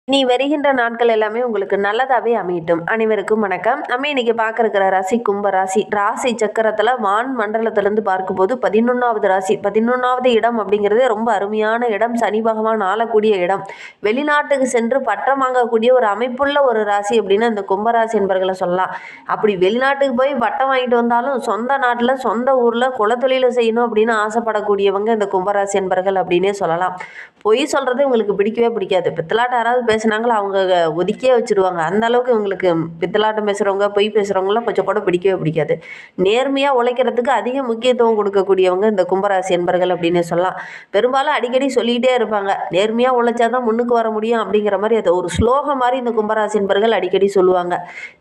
இனி வருகின்ற நாட்கள் எல்லாமே உங்களுக்கு நல்லதாவே அமையட்டும். அனைவருக்கும் வணக்கம். நம்ம இன்னைக்கு பார்க்க இருக்கிற ராசி கும்ப ராசி. ராசி சக்கரத்துல வான் மண்டலத்திலிருந்து பார்க்கும்போது 11வது ராசி. 11வது இடம் அப்படிங்கிறது ரொம்ப அருமையான இடம். சனி பகவான் ஆளக்கூடிய இடம். வெளிநாட்டுக்கு சென்று பட்டம் வாங்கக்கூடிய ஒரு அமைப்புள்ள ஒரு ராசி அப்படின்னு இந்த கும்பராசி என்பர்களை சொல்லலாம். அப்படி வெளிநாட்டுக்கு போய் பட்டம் வாங்கிட்டு வந்தாலும் சொந்த நாட்டில் சொந்த ஊர்ல குலத்தொழில செய்யணும் அப்படின்னு ஆசைப்படக்கூடியவங்க இந்த கும்பராசி என்பர்கள் அப்படின்னே சொல்லலாம். பொய் சொல்றது உங்களுக்கு பிடிக்கவே பிடிக்காது. பித்தலாட்டம் யாராவது பேசுனாங்களோ அவங்க ஒதுக்கியே வச்சுருவாங்க. அந்த அளவுக்கு இவங்களுக்கு பித்தலாட்டம் பேசுகிறவங்க, பொய் பேசுகிறவங்களாம் கொஞ்சம் கூட பிடிக்கவே பிடிக்காது. நேர்மையாக உழைக்கிறதுக்கு அதிக முக்கியத்துவம் கொடுக்கக்கூடியவங்க இந்த கும்பராசி என்பர்கள் அப்படின்னு சொல்லலாம். பெரும்பாலும் அடிக்கடி சொல்லிகிட்டே இருப்பாங்க, நேர்மையாக உழைச்சா தான் முன்னுக்கு வர முடியும் அப்படிங்கிற மாதிரி அது ஒரு ஸ்லோகம் மாதிரி இந்த கும்பராசி என்பர்கள் அடிக்கடி சொல்லுவாங்க.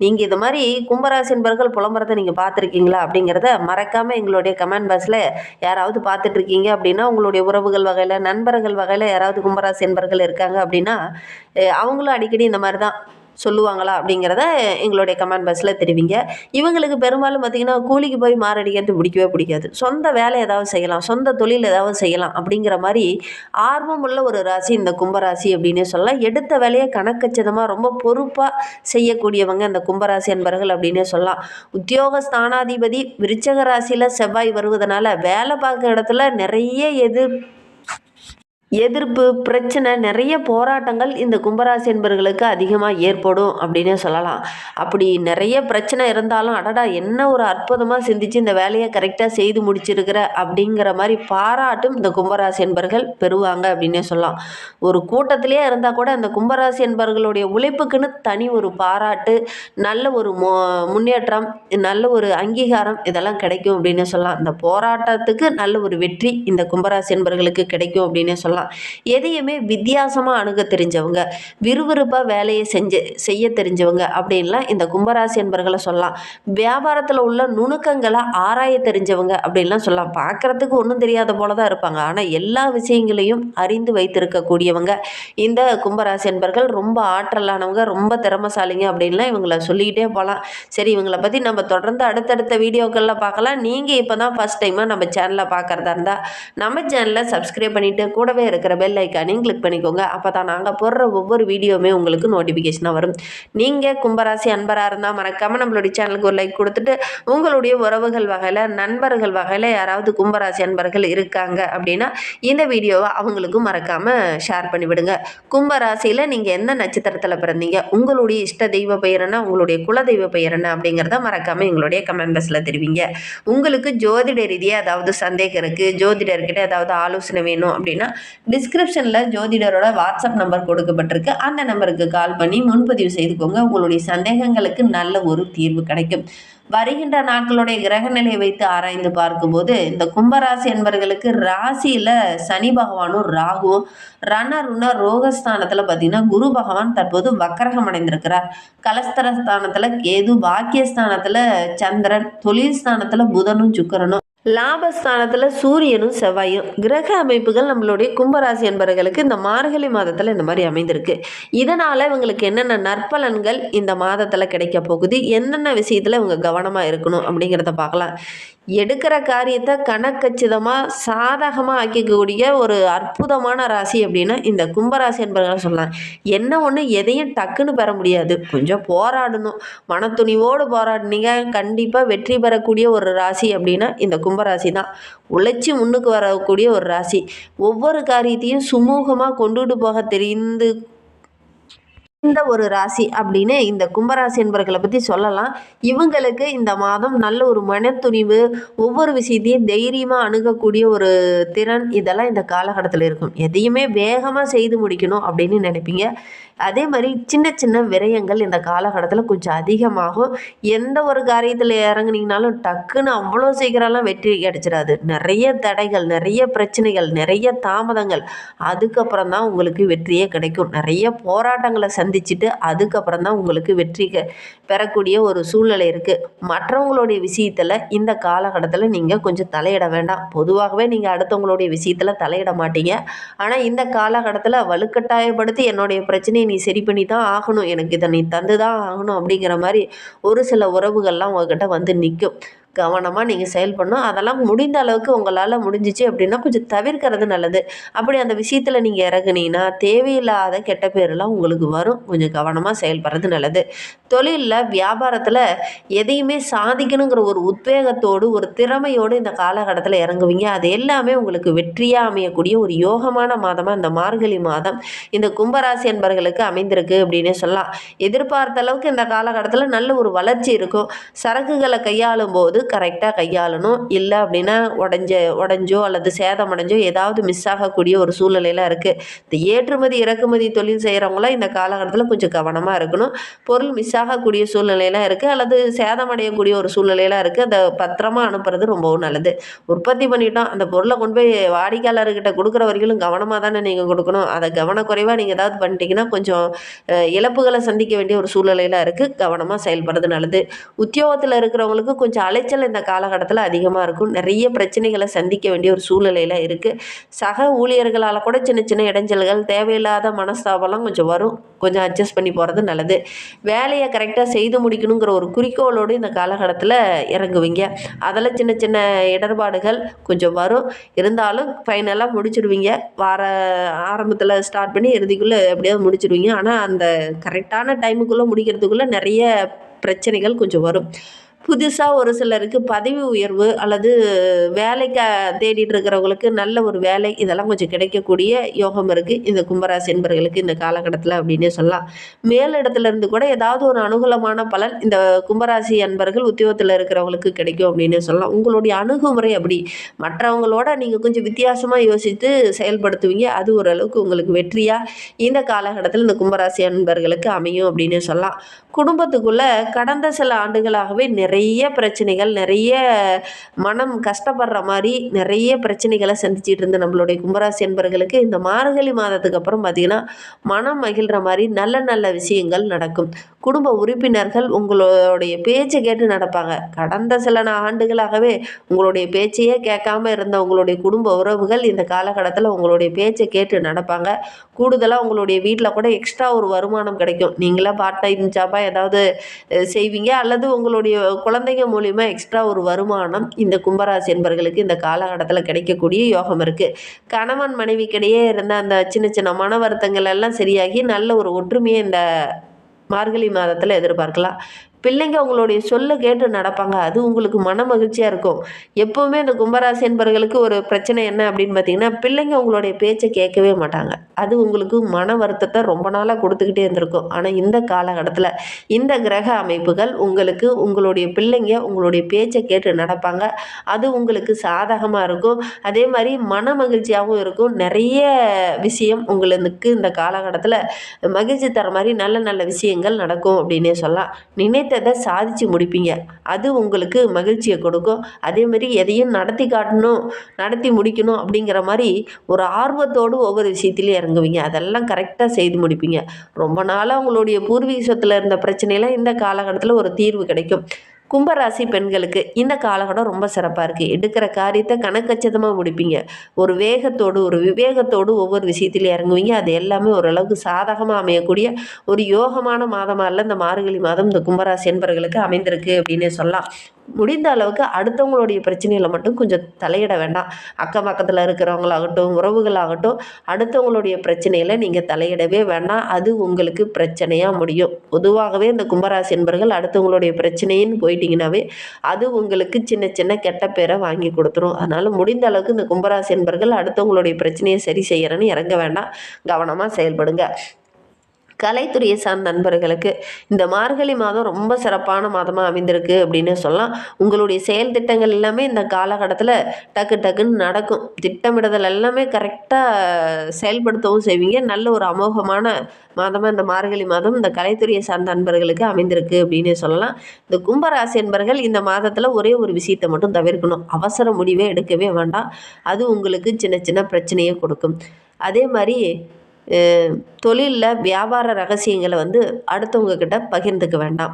நீங்கள் இது மாதிரி கும்பராசி என்பர்கள் புலம்புறதை நீங்கள் பார்த்துருக்கீங்களா அப்படிங்கிறத மறக்காமல் எங்களுடைய கமெண்ட் பாக்ஸில் யாராவது பார்த்துட்ருக்கீங்க அப்படின்னா, உங்களுடைய உறவுகள் வகையில், நண்பர்கள் வகையில் யாராவது கும்பராசி என்பர்கள் இருக்காங்க அப்படின்னா அவங்களும் அடிக்கடி இந்த மாதிரி தான் சொல்லுவாங்களா அப்படிங்கிறத எங்களுடைய கமெண்ட் பாக்ஸில் தெரிவிங்க. இவங்களுக்கு பெரும்பாலும் பார்த்திங்கன்னா கூலிக்கு போய் மாரடிக்கிறது பிடிக்கவே பிடிக்காது. சொந்த வேலை ஏதாவது செய்யலாம், சொந்த தொழில் ஏதாவது செய்யலாம் அப்படிங்கிற மாதிரி ஆர்வம் உள்ள ஒரு ராசி இந்த கும்பராசி அப்படின்னே சொல்லலாம். எடுத்த வேலையை கணக்கச்சிதமாக ரொம்ப பொறுப்பாக செய்யக்கூடியவங்க இந்த கும்பராசி என்பர்கள் அப்படின்னே சொல்லலாம். உத்தியோக ஸ்தானாதிபதி விருச்சக ராசியில் செவ்வாய் வருவதனால வேலை பார்க்குற இடத்துல நிறைய எதிர்ப்பு, பிரச்சனை, நிறைய போராட்டங்கள் இந்த கும்பராசி என்பர்களுக்கு அதிகமாக ஏற்படும் அப்படின்னே சொல்லலாம். அப்படி நிறைய பிரச்சனை இருந்தாலும், அடடா என்ன ஒரு அற்புதமாக சிந்திச்சு இந்த வேலையை கரெக்டாக செய்து முடிச்சிருக்கிற அப்படிங்கிற மாதிரி பாராட்டும் இந்த கும்பராசி என்பர்கள் பெறுவாங்க அப்படின்னே சொல்லலாம். ஒரு கூட்டத்திலே இருந்தால் கூட அந்த கும்பராசி என்பர்களுடைய உழைப்புக்குன்னு தனி ஒரு பாராட்டு, நல்ல ஒரு முன்னேற்றம், நல்ல ஒரு அங்கீகாரம் இதெல்லாம் கிடைக்கும் அப்படின்னே சொல்லலாம். இந்த போராட்டத்துக்கு நல்ல ஒரு வெற்றி இந்த கும்பராசி என்பர்களுக்கு கிடைக்கும் அப்படின்னே சொல்லலாம். எதையுமே வித்தியாசமாக அணுக தெரிஞ்சவங்க, விறுவிறுப்பாக வேலையை செய்ய தெரிஞ்சவங்க அப்படின்லாம் இந்த கும்பராசி என்பர்களை சொல்லலாம். வியாபாரத்தில் உள்ள நுணுக்கங்களை ஆராய தெரிஞ்சவங்க அப்படின்லாம் சொல்லலாம். பார்க்குறதுக்கு ஒன்றும் தெரியாத போல தான் இருப்பாங்க, ஆனால் எல்லா விஷயங்களையும் அறிந்து வைத்திருக்கக்கூடியவங்க இந்த கும்பராசி என்பர்கள். ரொம்ப ஆற்றலானவங்க, ரொம்ப திறமைசாலிங்க அப்படின்லாம் இவங்களை சொல்லிக்கிட்டே போகலாம். சரி, இவங்களை பற்றி நம்ம தொடர்ந்து அடுத்தடுத்த வீடியோக்களில் பார்க்கலாம். நீங்கள் இப்போ தான் ஃபஸ்ட் டைமாக நம்ம சேனலை பார்க்குறதா இருந்தால் நம்ம சேனலை சப்ஸ்கிரைப் பண்ணிவிட்டு கூடவே இருக்கிற பெல் ஐக்கானையும் கிளிக் பண்ணிக்கோங்க. அப்போ தான் நாங்கள் போடுற ஒவ்வொரு வீடியோவுமே உங்களுக்கு நோட்டிஃபிகேஷனாக வரும். நீங்கள் கும்பராசி அன்பராக இருந்தால் மறக்காமல் நம்மளுடைய சேனலுக்கு ஒரு லைக் கொடுத்துட்டு, உங்களுடைய உறவுகள் வகையில், நண்பர்கள் வகையில் யாராவது கும்பராசி அன்பர்கள் இருக்காங்க அப்படின்னா இந்த வீடியோவை அவங்களுக்கும் மறக்காமல் ஷேர் பண்ணிவிடுங்க. கும்பராசியில் நீங்கள் எந்த நட்சத்திரத்தில் பிறந்தீங்க, உங்களுடைய இஷ்ட தெய்வ பெயர் என்ன, உங்களுடைய குல தெய்வ பெயர் என்ன அப்படிங்கிறத மறக்காமல் எங்களுடைய கமெண்ட் பாக்ஸில் தெரிவிங்க. உங்களுக்கு ஜோதிட ரீதியாக ஏதாவது சந்தேகம் இருக்குது, ஜோதிடர்கிட்ட ஏதாவது ஆலோசனை வேணும் அப்படின்னா டிஸ்கிரிப்ஷனில் ஜோதிடரோட வாட்ஸ்அப் நம்பர் கொடுக்கப்பட்டிருக்கு. அந்த நம்பருக்கு கால் பண்ணி முன்பதிவு செய்துக்கோங்க. உங்களுடைய சந்தேகங்களுக்கு நல்ல ஒரு தீர்வு கிடைக்கும். வருகின்ற நாட்களுடைய கிரக நிலையை வைத்து ஆராய்ந்து பார்க்கும்போது இந்த கும்பராசி என்பவர்களுக்கு ராசியில் சனி பகவானும் ராகுவும் ருண ரோகஸ்தானத்தில் பார்த்தீங்கன்னா குரு பகவான் தற்போது வக்கரகம் அடைந்திருக்கிறார். கலஸ்தரஸ்தானத்தில் கேது, பாக்கியஸ்தானத்தில் சந்திரன், தொழில் ஸ்தானத்தில் புதனும் சுக்கிரனும், லாபஸ்தானத்தில் சூரியனும் செவ்வாயும். கிரக அமைப்புகள் நம்மளுடைய கும்பராசி என்பவர்களுக்கு இந்த மார்கழி மாதத்தில் இந்த மாதிரி அமைந்திருக்கு. இதனால் இவங்களுக்கு என்னென்ன நற்பலன்கள் இந்த மாதத்தில் கிடைக்க போகுது, என்னென்ன விஷயத்தில் இவங்க கவனமாக இருக்கணும் அப்படிங்கிறத பார்க்கலாம். எடுக்கிற காரியத்தை கணக்கச்சிதமாக சாதகமாக ஆக்கிக்கக்கூடிய ஒரு அற்புதமான ராசி அப்படின்னா இந்த கும்பராசி என்பவர்களை சொல்லலாம். என்ன ஒன்று, எதையும் டக்குன்னு பெற முடியாது, கொஞ்சம் போராடணும். மனத்துணிவோடு போராடினீங்க கண்டிப்பாக வெற்றி பெறக்கூடிய ஒரு ராசி அப்படின்னா இந்த கும்பராசி தான். உழைச்சி முன்னுக்கு வரக்கூடிய ஒரு ராசி. ஒவ்வொரு காரியத்தையும் சுமூகமாக கொண்டுட்டு போக தெரிந்து இந்த ஒரு ராசி அப்படின்னு இந்த கும்பராசி என்பவர்களை பற்றி சொல்லலாம். இவங்களுக்கு இந்த மாதம் நல்ல ஒரு மனத்துணிவு, ஒவ்வொரு விஷயத்தையும் தைரியமாக அணுகக்கூடிய ஒரு திறன், இதெல்லாம் இந்த காலகட்டத்தில் இருக்கும். எதையுமே வேகமாக செய்து முடிக்கணும் அப்படின்னு நினைப்பீங்க. அதே மாதிரி சின்ன சின்ன விரயங்கள் இந்த காலகட்டத்தில் கொஞ்சம் அதிகமாகும். எந்த ஒரு காரியத்தில் இறங்குனீங்கனாலும் டக்குன்னு அவ்வளோ சீக்கிரம்லாம் வெற்றி கிடைச்சிடாது. நிறைய தடைகள், நிறைய பிரச்சனைகள், நிறைய தாமதங்கள், அதுக்கப்புறம் தான் உங்களுக்கு வெற்றியே கிடைக்கும். நிறைய போராட்டங்களை சந்திச்சுட்டு அதுக்கப்புறம் தான் உங்களுக்கு வெற்றி பெறக்கூடிய ஒரு சூழ்நிலை இருக்குது. மற்றவங்களுடைய விஷயத்தில் இந்த காலகட்டத்தில் நீங்கள் கொஞ்சம் தலையிட வேண்டாம். பொதுவாகவே நீங்கள் அடுத்தவங்களுடைய விஷயத்தில் தலையிட மாட்டீங்க. ஆனால் இந்த காலகட்டத்தில் வலுக்கட்டாயப்படுத்தி என்னுடைய பிரச்சனையை நீ சரி பண்ணி தான் ஆகணும், எனக்கு இதை நீ தந்து தான் ஆகணும் அப்படிங்கிற மாதிரி ஒரு சில உறவுகள்லாம் உங்ககிட்ட வந்து நிற்கும். கவனமாக நீங்கள் செயல்படணும். அதெல்லாம் முடிந்த அளவுக்கு உங்களால் முடிஞ்சிச்சு அப்படின்னா கொஞ்சம் தவிர்க்கிறது நல்லது. அப்படி அந்த விஷயத்தில் நீங்கள் இறங்குனீங்கன்னா தேவையில்லாத கெட்ட பேரெல்லாம் உங்களுக்கு வரும். கொஞ்சம் கவனமாக செயல்படுறது நல்லது. தொழிலில் வியாபாரத்தில் எதையுமே சாதிக்கணுங்கிற ஒரு உத்வேகத்தோடு ஒரு திறமையோடு இந்த காலகட்டத்தில் இறங்குவீங்க. அது எல்லாமே உங்களுக்கு வெற்றியாக அமையக்கூடிய ஒரு யோகமான மாதமாக இந்த மார்கழி மாதம் இந்த கும்பராசி என்பர்களுக்கு அமைந்திருக்கு அப்படின்னே சொல்லலாம். எதிர்பார்த்த அளவுக்கு இந்த காலகட்டத்தில் நல்ல ஒரு வளர்ச்சி இருக்கும். சரக்குகளை கையாளும் போது கரெக்டாக கையாளணும். இல்லை அப்படின்னா உடஞ்சோ அல்லது சேதமடைஞ்சோ ஏதாவது மிஸ் ஆகக்கூடிய ஒரு சூழ்நிலையில் இருக்குது. இந்த ஏற்றுமதி இறக்குமதி தொழில் செய்கிறவங்களாம் இந்த காலகட்டத்தில் கொஞ்சம் கவனமாக இருக்கணும். பொருள் மிஸ் ஆகக்கூடிய சூழ்நிலையெல்லாம் இருக்குது அல்லது சேதமடையக்கூடிய ஒரு சூழ்நிலையெல்லாம் இருக்குது. அதை பத்திரமா அனுப்புறது ரொம்பவும் நல்லது. உற்பத்தி பண்ணிட்டோம், அந்த பொருளை கொண்டு போய் வாடிக்கையாளர்கிட்ட கொடுக்குற வரைக்கும் கவனமாக தானே நீங்கள் கொடுக்கணும். அதை கவனக்குறைவாக நீங்கள் ஏதாவது பண்ணிட்டீங்கன்னா கொஞ்சம் இழப்புகளை சந்திக்க வேண்டிய ஒரு சூழ்நிலையில் இருக்குது. கவனமாக செயல்படுறது நல்லது. உத்தியோகத்தில் இருக்கிறவங்களுக்கு கொஞ்சம் அலைச்சல் இந்த காலகட்டத்தில் அதிகமாக இருக்கும். நிறைய பிரச்சனைகளை சந்திக்க வேண்டிய ஒரு சூழ்நிலையில் இருக்குது. சக ஊழியர்களால் கூட சின்ன சின்ன இடைஞ்சல்கள், தேவையில்லாத மனஸ்தாபம்லாம் கொஞ்சம் வரும். கொஞ்சம் அட்ஜஸ்ட் பண்ணி போகிறது நல்லது. வேலையை கரெக்டாக செய்து முடிக்கணுங்கிற ஒரு குறிக்கோளோடு இந்த காலகட்டத்தில் இறங்குவீங்க. அதில் சின்ன சின்ன இடர்பாடுகள் கொஞ்சம் வரும். இருந்தாலும் ஃபைனலாக முடிச்சிடுவீங்க. வார ஆரம்பத்தில் ஸ்டார்ட் பண்ணி இறுதிக்குள்ளே எப்படியாவது முடிச்சிடுவீங்க. ஆனால் அந்த கரெக்டான டைமுக்குள்ளே முடிக்கிறதுக்குள்ளே நிறைய பிரச்சனைகள் கொஞ்சம் வரும். புதுசாக ஒரு சிலருக்கு பதவி உயர்வு அல்லது வேலைக்கு தேடிட்டு இருக்கிறவங்களுக்கு நல்ல ஒரு வேலை இதெல்லாம் கொஞ்சம் கிடைக்கக்கூடிய யோகம் இருக்குது இந்த கும்பராசி என்பவர்களுக்கு இந்த காலகட்டத்தில் அப்படின்னே சொல்லலாம். மேலிடத்துலேருந்து கூட ஏதாவது ஒரு அனுகூலமான பலன் இந்த கும்பராசி அன்பர்கள் உத்தியோகத்தில் இருக்கிறவங்களுக்கு கிடைக்கும் அப்படின்னே சொல்லலாம். உங்களுடைய அணுகுமுறை அப்படி மற்றவங்களோட நீங்கள் கொஞ்சம் வித்தியாசமாக யோசித்து செயல்படுத்துவீங்க. அது ஓரளவுக்கு உங்களுக்கு வெற்றியாக இந்த காலகட்டத்தில் இந்த கும்பராசி அன்பர்களுக்கு அமையும் அப்படின்னே சொல்லலாம். குடும்பத்துக்குள்ளே கடந்த சில ஆண்டுகளாகவே நிறைய பிரச்சனைகள், நிறைய மனம் கஷ்டப்படுற மாதிரி நிறைய பிரச்சனைகளை சந்திச்சிட்டு இருந்த நம்மளுடைய கும்பராசி என்பர்களுக்கு இந்த மார்கழி மாதத்துக்கு அப்புறம் பார்த்திங்கன்னா மனம் மகிழ்கிற மாதிரி நல்ல நல்ல விஷயங்கள் நடக்கும். குடும்ப உறுப்பினர்கள் உங்களுடைய பேச்சை கேட்டு நடப்பாங்க. கடந்த சில ஆண்டுகளாகவே உங்களுடைய பேச்சையே கேட்காம இருந்த உங்களுடைய குடும்ப உறவுகள் இந்த காலகட்டத்தில் உங்களுடைய பேச்சை கேட்டு நடப்பாங்க. கூடுதலாக உங்களுடைய வீட்டில் கூட எக்ஸ்ட்ரா ஒரு வருமானம் கிடைக்கும். நீங்களாம் பார்ட் டைம் ஜாபாக ஏதாவது செய்வீங்க அல்லது உங்களுடைய குழந்தைங்க மூலிமா எக்ஸ்ட்ரா ஒரு வருமானம் இந்த கும்பராசி என்பர்களுக்கு இந்த காலகட்டத்தில் கிடைக்கக்கூடிய யோகம் இருக்குது. கணவன் மனைவிக்கிடையே இருந்த அந்த சின்ன சின்ன மன வருத்தங்கள் எல்லாம் சரியாகி நல்ல ஒரு ஒற்றுமையை இந்த மார்கழி மாதத்தில் எதிர்பார்க்கலாம். பிள்ளைங்க உங்களுடைய சொல்ல கேட்டு நடப்பாங்க. அது உங்களுக்கு மன மகிழ்ச்சியாக இருக்கும். எப்போவுமே இந்த கும்பராசி என்பவர்களுக்கு ஒரு பிரச்சனை என்ன அப்படின்னு பார்த்தீங்கன்னா பிள்ளைங்க உங்களுடைய பேச்சை கேட்கவே மாட்டாங்க. அது உங்களுக்கு மன வருத்தத்தை ரொம்ப நாளாக கொடுத்துக்கிட்டே இருந்திருக்கும். ஆனால் இந்த காலகட்டத்தில் இந்த கிரக அமைப்புகள் உங்களுக்கு உங்களுடைய பிள்ளைங்க உங்களுடைய பேச்சை கேட்டு நடப்பாங்க. அது உங்களுக்கு சாதகமாக இருக்கும். அதே மாதிரி மன மகிழ்ச்சியாகவும் இருக்கும். நிறைய விஷயம் உங்களுக்கு இந்த காலகட்டத்தில் மகிழ்ச்சி தர மாதிரி நல்ல நல்ல விஷயங்கள் நடக்கும் அப்படின்னே சொல்லலாம். நினைத்ததை சாதிச்சு முடிப்பீங்க. அது உங்களுக்கு மகிழ்ச்சியை கொடுக்கும். அதேமாதிரி எதையும் நடத்தி காட்டணும், நடத்தி முடிக்கணும் அப்படிங்கிற மாதிரி ஒரு ஆர்வத்தோடு ஒவ்வொரு விஷயத்திலையும் இறங்குவீங்க. அதெல்லாம் கரெக்டாக செய்து முடிப்பீங்க. ரொம்ப நாளாக உங்களுடைய பூர்வீக சொத்தில் இருந்த பிரச்சனையெல்லாம் இந்த காலகட்டத்தில் ஒரு தீர்வு கிடைக்கும். கும்பராசி பெண்களுக்கு இந்த காலகட்டம் ரொம்ப சிறப்பாக இருக்குது. எடுக்கிற காரியத்தை கணக்கச்சிதமாக முடிப்பீங்க. ஒரு வேகத்தோடு ஒரு விவேகத்தோடு ஒவ்வொரு விஷயத்திலையும் இறங்குவீங்க. அது எல்லாமே ஓரளவுக்கு சாதகமாக அமையக்கூடிய ஒரு யோகமான மாதமாக இல்லை இந்த மார்கழி மாதம் இந்த கும்பராசி என்பவர்களுக்கு அமைந்திருக்கு அப்படின்னே சொல்லலாம். முடிந்த அளவுக்கு அடுத்தவங்களுடைய பிரச்சனைகளை மட்டும் கொஞ்சம் தலையிட வேண்டாம். அக்கம் பக்கத்தில் இருக்கிறவங்களாகட்டும், உறவுகளாகட்டும், அடுத்தவங்களுடைய பிரச்சனையில் நீங்கள் தலையிடவே வேண்டாம். அது உங்களுக்கு பிரச்சனையாக முடியும். பொதுவாகவே இந்த கும்பராசி என்பவர்கள் அடுத்தவங்களுடைய பிரச்சனைன்னு போயிட்டீங்கன்னாவே அது உங்களுக்கு சின்ன சின்ன கெட்ட பேரை வாங்கி கொடுத்துரும். அதனால் முடிந்த அளவுக்கு இந்த கும்பராசி என்பவர்கள் அடுத்தவங்களுடைய பிரச்சனையை சரி செய்யறேன்னு இறங்க வேண்டாம். கவனமாக செயல்படுங்க. கலைத்துறையை சார்ந்த நண்பர்களுக்கு இந்த மார்கழி மாதம் ரொம்ப சிறப்பான மாதமாக அமைந்திருக்கு அப்படின்னு சொல்லலாம். உங்களுடைய செயல் திட்டங்கள் எல்லாமே இந்த காலகட்டத்தில் டக்கு டக்குன்னு நடக்கும். திட்டமிடுதல் எல்லாமே கரெக்டாக செயல்படுத்தவும் செய்வீங்க. நல்ல ஒரு அமோகமான மாதமாக இந்த மார்கழி மாதம் இந்த கலைத்துறையை சார்ந்த நண்பர்களுக்கு அமைந்திருக்கு அப்படின்னு சொல்லலாம். இந்த கும்பராசி என்பர்கள் இந்த மாதத்தில் ஒரே ஒரு விஷயத்தை மட்டும் தவிர்க்கணும். அவசர முடிவே எடுக்கவே வேண்டாம். அது உங்களுக்கு சின்ன சின்ன பிரச்சனையை கொடுக்கும். அதே மாதிரி தொழிலில் வியாபார ரகசியங்களை அடுத்தவங்க கிட்ட பகிர்ந்துக்க வேண்டாம்.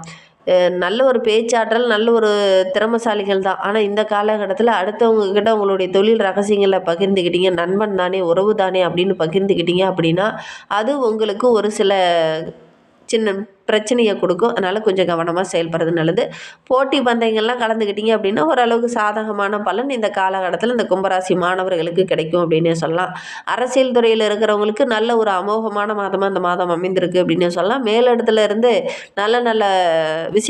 நல்ல ஒரு பேச்சாற்றல், நல்ல ஒரு திறமைசாலிகள் தான். ஆனால் இந்த காலகட்டத்தில் அடுத்தவங்க கிட்ட உங்களுடைய தொழில் ரகசியங்களை பகிர்ந்துக்கிட்டீங்க, நண்பன் தானே, உறவு தானே அப்படின்னு பகிர்ந்துக்கிட்டீங்க அப்படின்னா அது உங்களுக்கு ஒரு சில சின்ன பிரச்சனையை கொடுக்கும். அதனால் கொஞ்சம் கவனமாக செயல்படுறது நல்லது. போட்டி பந்தயங்கள்லாம் கலந்துக்கிட்டீங்க அப்படின்னா ஓரளவுக்கு சாதகமான பலன் இந்த காலகட்டத்தில் இந்த கும்பராசி மாணவர்களுக்கு கிடைக்கும் அப்படின்னே சொல்லலாம். அரசியல் துறையில் இருக்கிறவங்களுக்கு நல்ல ஒரு அமோகமான மாதமாக இந்த மாதம் அமைந்திருக்கு அப்படின்னே சொல்லலாம். மேலிடத்துல இருந்து நல்ல நல்ல விஷயம்